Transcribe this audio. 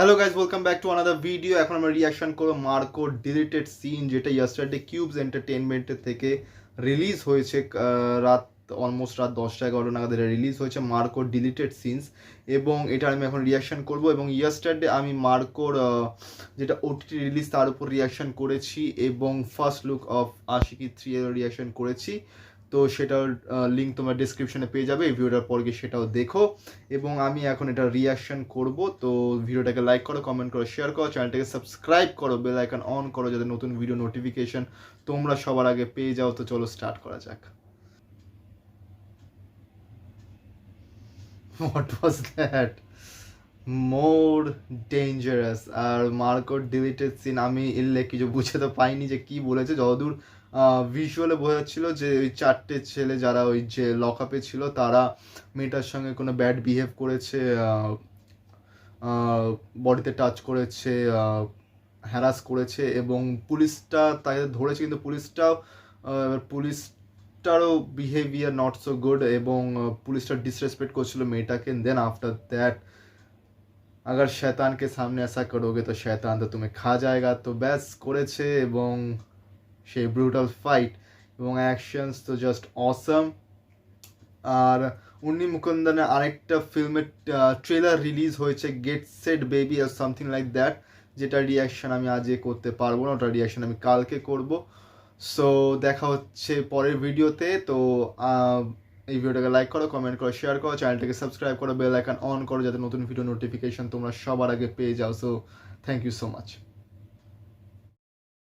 Hello guys, welcome back to another video. এখন আমরা reaction করবো মার্কো ডিলিটেড সিন, যেটা ইয়েস্টারডে কিউবস এন্টারটেনমেন্টের থেকে রিলিজ হয়েছে। অলমোস্ট রাত 10টা-11 নাগাদ রিলিজ হয়েছে মার্কো ডিলিটেড সিনস, এবং এটা আমি এখন রিয়াকশন করব। এবং ইয়েস্টারডে আমি মার্কোর যেটা ওটিটি রিলিজ তার উপর রিয়াকশন করেছি, এবং ফার্স্ট লুক অফ আশিকি 3 এর রিয়াকশন করেছি। তো সেটার লিঙ্ক তোমরা ডিসক্রিপশনে পেয়ে যাবে, এই ভিডিওটার পর গিয়ে সেটাও দেখো। এবং আমি এখন এটা রিয়াকশন করব। তো ভিডিওটাকে লাইক করো, কমেন্ট করো, শেয়ার করো, চ্যানেলটাকে সাবস্ক্রাইব করো, বেল আইকন অন করো যাতে নতুন ভিডিও নোটিফিকেশন তোমরা সবার আগে পেয়ে যাও। তো চলো স্টার্ট করা যাক। What was that? More dangerous. আর মার্কোর ডিলিটেড সিন আমি এলে কিছু বুঝে তো পাইনি যে কি বলেছে। যতদূর ভিজুয়ালে বোঝা যাচ্ছিল যে ওই 4টে ছেলে যারা ওই যে লকআপে ছিল তারা মেয়েটার সঙ্গে কোনো ব্যাড বিহেভ করেছে, বডিতে টাচ করেছে, হ্যারাস করেছে, এবং পুলিশটা তাদের ধরেছে। কিন্তু পুলিশটারও বিহেভিয়ার নট সো গুড, এবং পুলিশটা ডিসরেসপেক্ট করছিল মেয়েটাকে। দেন আফটার দ্যাট अगर शैतान के सामने ऐसा करोगे तो शैतान तो तुम्हें खा जाएगा। তো ব্যাস করেছে, এবং সেই ব্রুটাল ফাইট এবং অ্যাকশনস তো জাস্ট অসম। আর উন্নি মুকুন্দনের আরেকটা ফিল্মের ট্রেলার রিলিজ হয়েছে, গেট সেট বেবি আর সামথিং লাইক দ্যাট, যেটা রিয়াকশন আমি আজকে করতে পারবো না, ওটা রিয়াকশন আমি কালকে করব। সো দেখা হচ্ছে পরের ভিডিওতে। তো এই ভিডিওটাকে লাইক করো, কমেন্ট করো, শেয়ার করো, চ্যানেলটাকে সাবস্ক্রাইব করো, বেল আইকন অন করো যাতে নতুন ভিডিও নোটিফিকেশন তোমরা সবার আগে পেয়ে যাও। So thank you so much.